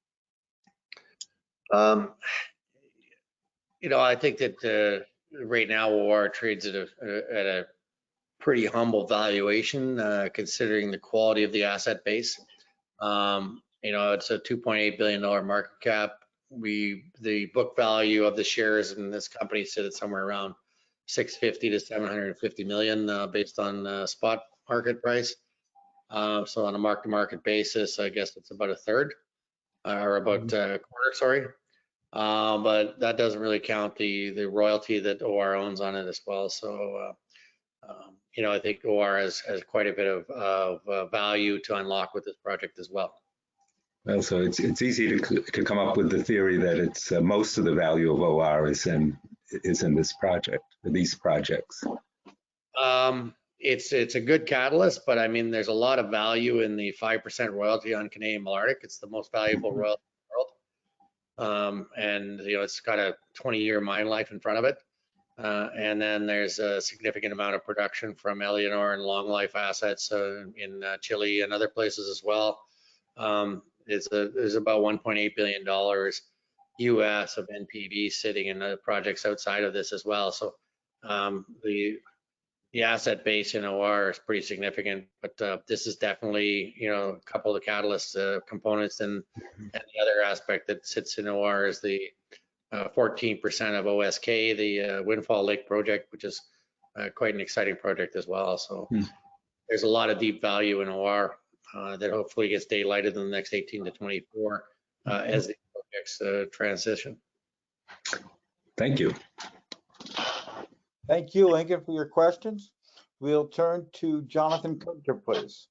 Speaker 2: I think that right now OR trades at a pretty humble valuation, considering the quality of the asset base. It's a $2.8 billion market cap. The book value of the shares in this company sit at somewhere around 650 to 750 million, based on spot market price. So on a mark-to-market basis, I guess it's about a third, or about a quarter, sorry. But that doesn't really count the royalty that OR owns on it as well. So, I think OR has quite a bit of value to unlock with this project as well.
Speaker 8: Well, so it's easy to come up with the theory that it's most of the value of OR is in this project, these projects.
Speaker 2: It's a good catalyst, but I mean, there's a lot of value in the 5% royalty on Canadian Malartic. It's the most valuable royalty in the world. And it's got a 20-year mine life in front of it. And then there's a significant amount of production from Éléonore and long life assets in Chile and other places as well. There's about $1.8 billion US of NPV sitting in the projects outside of this as well. So the asset base in OR is pretty significant, but this is definitely, a couple of the catalyst components, and the other aspect that sits in OR is the 14% of OSK, the Windfall Lake project, which is quite an exciting project as well. So there's a lot of deep value in OR that hopefully gets daylighted in the next 18 to 24 as the projects transition.
Speaker 8: Thank you.
Speaker 1: Thank you, Lincoln, for your questions. We'll turn to Jonathan Kunter, please.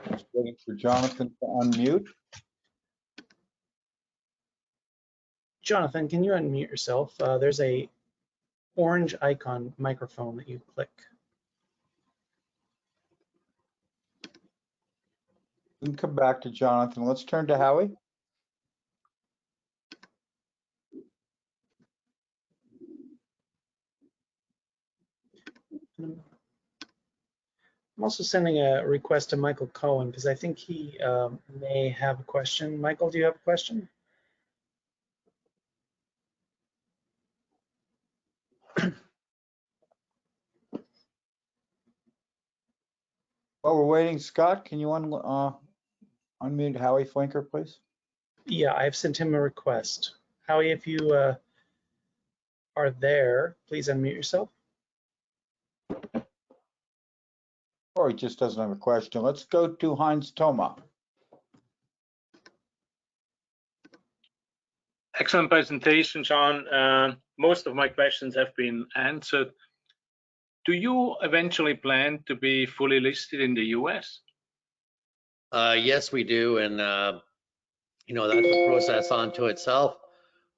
Speaker 1: Just waiting for Jonathan to unmute.
Speaker 3: Jonathan, can you unmute yourself? There's a orange icon microphone that you click.
Speaker 1: We can come back to Jonathan. Let's turn to Howie.
Speaker 3: I'm also sending a request to Michael Cohen because I think he may have a question. Michael, do you have a question?
Speaker 1: While we're waiting, Scott, can you unmute Howie Flinker, please?
Speaker 3: Yeah, I've sent him a request. Howie, if you are there, please unmute yourself.
Speaker 1: Or he just doesn't have a question. Let's go to Heinz Thoma.
Speaker 9: Excellent presentation, John. Most of my questions have been answered. Do you eventually plan to be fully listed in the US?
Speaker 2: Yes, we do. And, that's a process unto itself.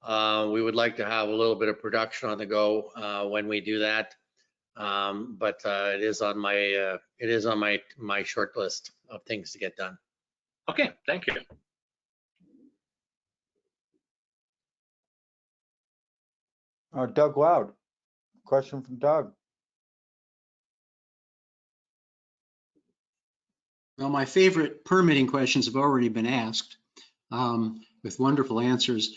Speaker 2: We would like to have a little bit of production on the go when we do that. But it is on my short list of things to get done.
Speaker 9: Okay, thank you.
Speaker 1: Doug Loud, question from Doug.
Speaker 10: Well, my favorite permitting questions have already been asked with wonderful answers.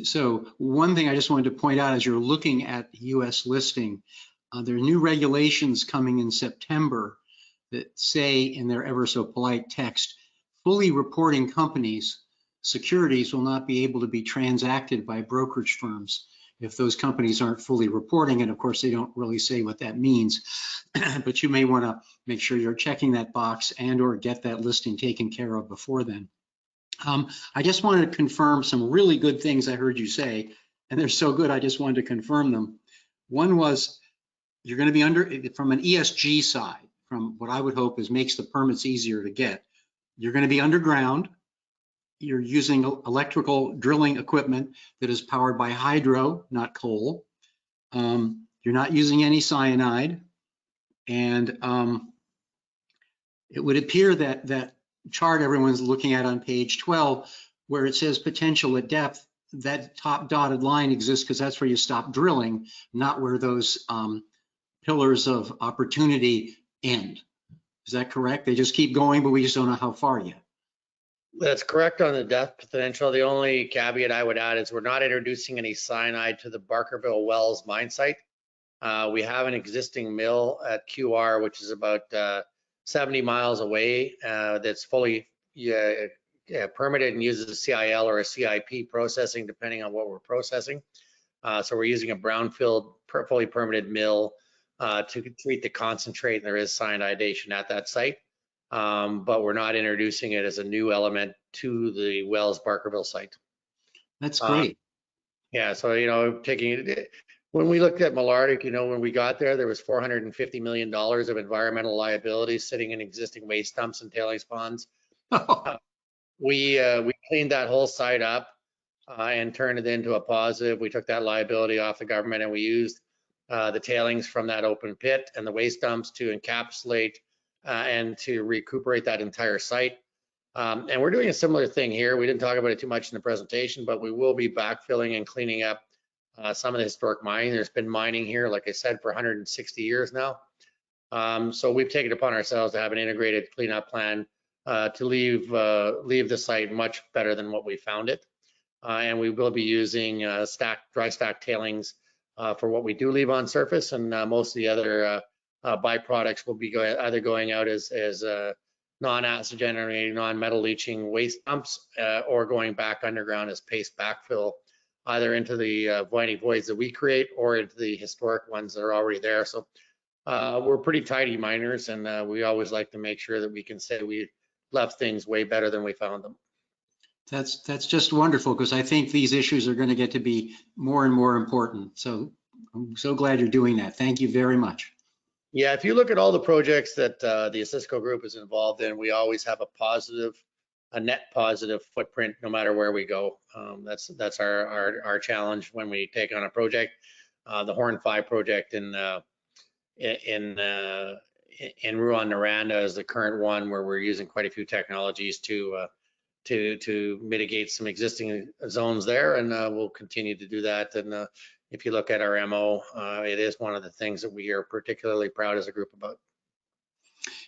Speaker 10: So one thing I just wanted to point out as you're looking at US listing, there are new regulations coming in September that say in their ever so polite text, fully reporting companies, securities will not be able to be transacted by brokerage firms if those companies aren't fully reporting. And of course, they don't really say what that means, but you may want to make sure you're checking that box and or get that listing taken care of before then. I just wanted to confirm some really good things I heard you say, and they're so good, I just wanted to confirm them. One was you're going to be under, from an ESG side, from what I would hope is makes the permits easier to get, you're going to be underground. You're using electrical drilling equipment that is powered by hydro, not coal. You're not using any cyanide. And it would appear that that chart everyone's looking at on page 12, where it says potential at depth, that top dotted line exists because that's where you stop drilling, not where those pillars of opportunity end. Is that correct? They just keep going, but we just don't know how far yet.
Speaker 2: That's correct on the depth potential. The only caveat I would add is we're not introducing any cyanide to the Barkerville Wells mine site. We have an existing mill at QR, which is about 70 miles away, that's fully permitted and uses a CIL or a CIP processing, depending on what we're processing. So we're using a brownfield, fully permitted mill to treat the concentrate, and there is cyanidation at that site. But we're not introducing it as a new element to the Wells Barkerville site.
Speaker 10: That's great.
Speaker 2: Yeah, so, you know, taking it, when we looked at Malartic, you know, when we got there, there was $450 million of environmental liabilities sitting in existing waste dumps and tailings ponds. We cleaned that whole site up and turned it into a positive. We took that liability off the government, and we used the tailings from that open pit and the waste dumps to encapsulate and to recuperate that entire site. And we're doing a similar thing here. We didn't talk about it too much in the presentation, but we will be backfilling and cleaning up some of the historic mining. There's been mining here, like I said, for 160 years now. So we've taken it upon ourselves to have an integrated cleanup plan to leave the site much better than what we found it. And we will be using dry stack tailings for what we do leave on surface, and most of the other byproducts will be either going out as non-acid generating, non-metal leaching waste dumps, or going back underground as paste backfill, either into the voids that we create or into the historic ones that are already there. So we're pretty tidy miners, and we always like to make sure that we can say we left things way better than we found them.
Speaker 10: That's just wonderful, because I think these issues are going to get to be more and more important. So I'm so glad you're doing that. Thank you very much.
Speaker 2: Yeah, if you look at all the projects that the Osisko group is involved in, we always have a net positive footprint no matter where we go. That's our challenge when we take on a project. The Horn 5 project in Rouyn-Noranda is the current one where we're using quite a few technologies to mitigate some existing zones there, and we'll continue to do that. And if you look at our MO, it is one of the things that we are particularly proud as a group about.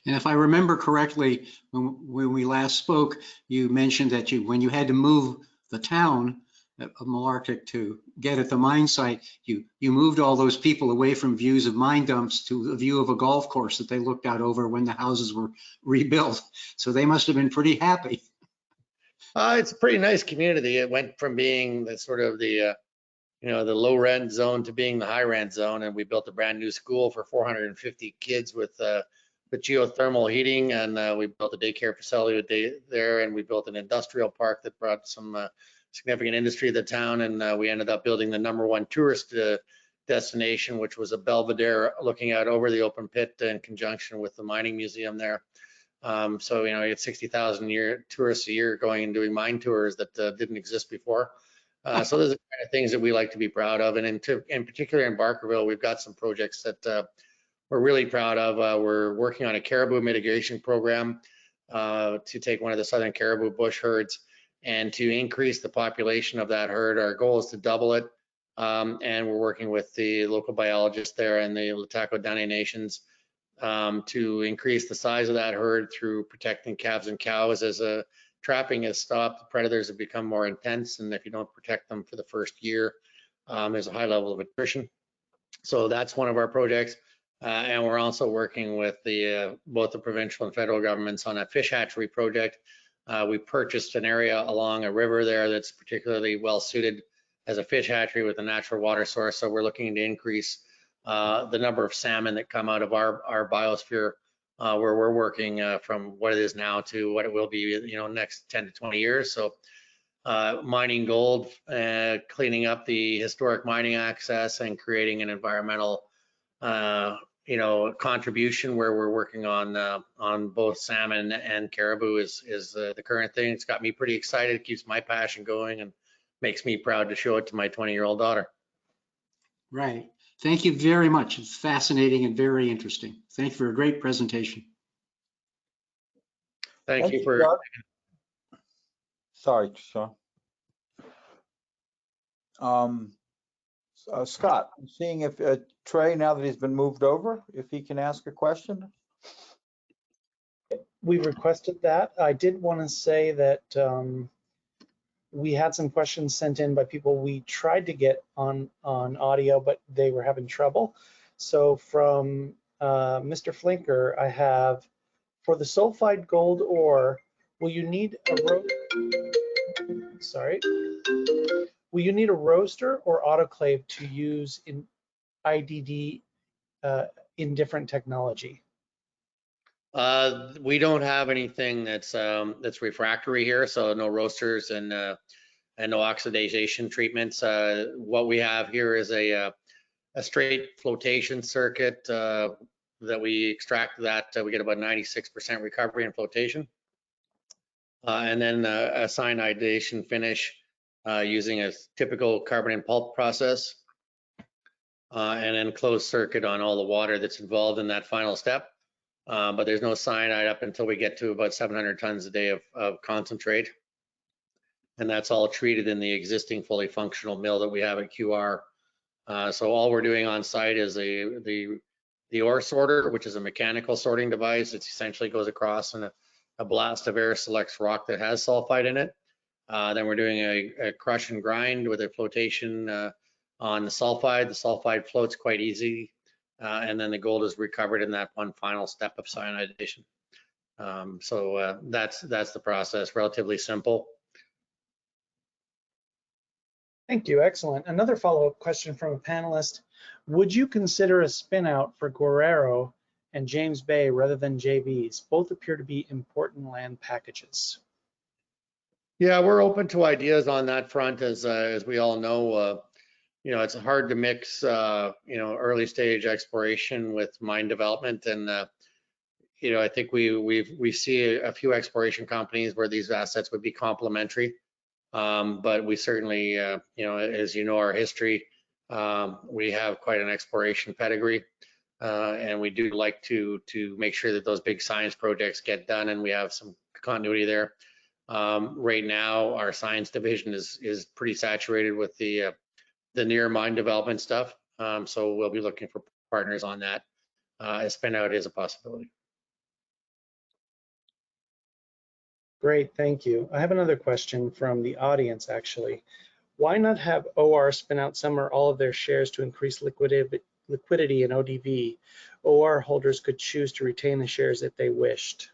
Speaker 10: And if I remember correctly, when we last spoke, you mentioned that when you had to move the town of Malartic to get at the mine site, you moved all those people away from views of mine dumps to a view of a golf course that they looked out over when the houses were rebuilt. So they must have been pretty happy.
Speaker 2: It's a pretty nice community. It went from being the sort of the the low rent zone to being the high rent zone, and we built a brand new school for 450 kids with geothermal heating, and we built a daycare facility there, and we built an industrial park that brought some significant industry to the town, and we ended up building the #1 tourist destination, which was a Belvedere looking out over the open pit in conjunction with the mining museum there. So, you get 60,000 tourists a year going and doing mine tours that didn't exist before. So those are the kind of things that we like to be proud of. And in particular in Barkerville, we've got some projects that we're really proud of. We're working on a caribou mitigation program to take one of the southern caribou bush herds and to increase the population of that herd. Our goal is to double it. And we're working with the local biologists there and the Lataco-Dene Nations to increase the size of that herd through protecting calves and cows. As trapping has stopped, the predators have become more intense, and if you don't protect them for the first year, there's a high level of attrition. So that's one of our projects. And we're also working with both the provincial and federal governments on a fish hatchery project. We purchased an area along a river there that's particularly well suited as a fish hatchery with a natural water source. So we're looking to increase the number of salmon that come out of our biosphere, where we're working from what it is now to what it will be, next 10 to 20 years. So mining gold, cleaning up the historic mining access, and creating an environmental, contribution where we're working on both salmon and caribou is the current thing. It's got me pretty excited. It keeps my passion going and makes me proud to show it to my 20-year-old daughter.
Speaker 10: Right. Thank you very much. It's fascinating and very interesting. Thank you for a great presentation.
Speaker 2: Thank you for.
Speaker 1: Sean. Sorry, Sean. Scott, I'm seeing if Trey, now that he's been moved over, if he can ask a question.
Speaker 3: We requested that. I did want to say that we had some questions sent in by people we tried to get on audio, but they were having trouble. So from Mr. Flinker, I have, for the sulfide gold ore, will you need a roaster or autoclave to use in IDD in different technology?
Speaker 2: We don't have anything that's refractory here, so no roasters and no oxidation treatments. What we have here is a straight flotation circuit that we extract that we get about 96% recovery in flotation, and then a cyanidation finish using a typical carbon in pulp process, and then closed circuit on all the water that's involved in that final step. But there's no cyanide up until we get to about 700 tons a day of concentrate. And that's all treated in the existing fully functional mill that we have at QR. So all we're doing on site is the ore sorter, which is a mechanical sorting device. It essentially goes across and a blast of air selects rock that has sulfide in it. Then we're doing a crush and grind with a flotation on the sulfide. The sulfide floats quite easy. And then the gold is recovered in that one final step of cyanidation. So that's the process, relatively simple.
Speaker 3: Thank you, excellent. Another follow-up question from a panelist. Would you consider a spin out for Guerrero and James Bay rather than JVs? Both appear to be important land packages.
Speaker 2: Yeah, we're open to ideas on that front. As we all know, it's hard to mix, early stage exploration with mine development. And, I think we see a few exploration companies where these assets would be complementary. But we certainly, as you know, our history, we have quite an exploration pedigree. And we do like to make sure that those big science projects get done and we have some continuity there. Right now, our science division is pretty saturated with the near mine development stuff. So we'll be looking for partners on that. A spin out is a possibility.
Speaker 3: Great, thank you. I have another question from the audience, actually. Why not have OR spin out some or all of their shares to increase liquidity in ODV? OR holders could choose to retain the shares if they wished.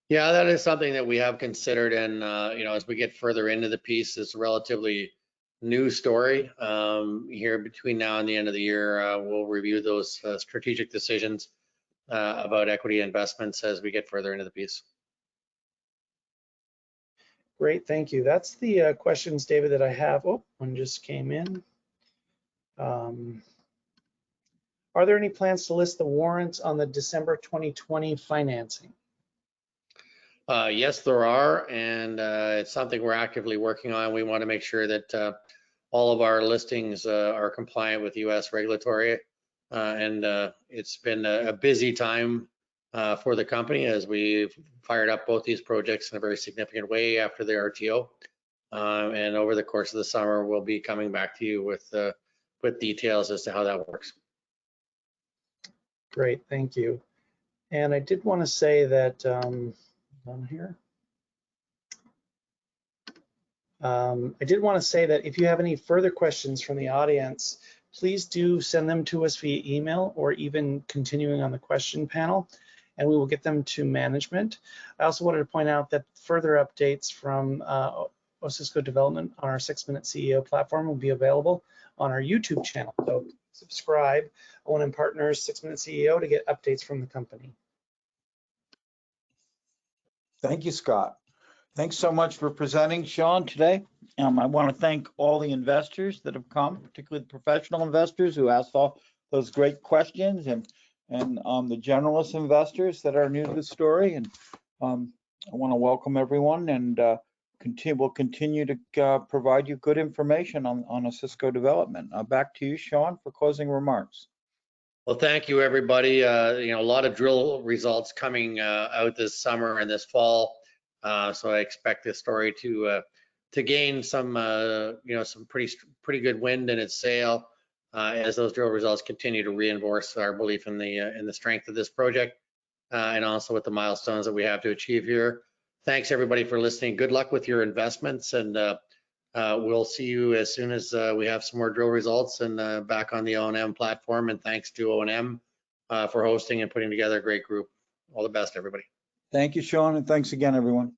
Speaker 2: Yeah, that is something that we have considered. And, as we get further into the piece, it's a relatively new story. Here between now and the end of the year, we'll review those strategic decisions about equity investments as we get further into the piece.
Speaker 3: Great, thank you. That's the questions, David, that I have. Oh, one just came in. Are there any plans to list the warrants on the December 2020 financing?
Speaker 2: Yes, there are, and it's something we're actively working on. We want to make sure that all of our listings are compliant with US regulatory. And it's been a busy time for the company as we've fired up both these projects in a very significant way after the RTO. And over the course of the summer, we'll be coming back to you with details as to how that works.
Speaker 3: Great, thank you. And I did want to say that on here. I did want to say that if you have any further questions from the audience, please do send them to us via email or even continuing on the question panel, and we will get them to management. I also wanted to point out that further updates from Osisko Development on our 6-Minute CEO platform will be available on our YouTube channel. So subscribe, O&M Partners 6-Minute CEO, to get updates from the company.
Speaker 1: Thank you, Scott. Thanks so much for presenting, Sean, today. I want to thank all the investors that have come, particularly the professional investors who asked all those great questions, and the generalist investors that are new to the story. And I want to welcome everyone, and we'll continue to provide you good information on Osisko development. Back to you, Sean, for closing remarks.
Speaker 2: Well, thank you, everybody. A lot of drill results coming out this summer and this fall. So I expect this story to gain some, some pretty good wind in its sail as those drill results continue to reinforce our belief in the strength of this project and also with the milestones that we have to achieve here. Thanks everybody for listening. Good luck with your investments, and we'll see you as soon as we have some more drill results and back on the O&M platform. And thanks to O&M for hosting and putting together a great group. All the best, everybody.
Speaker 1: Thank you, Sean, and thanks again, everyone.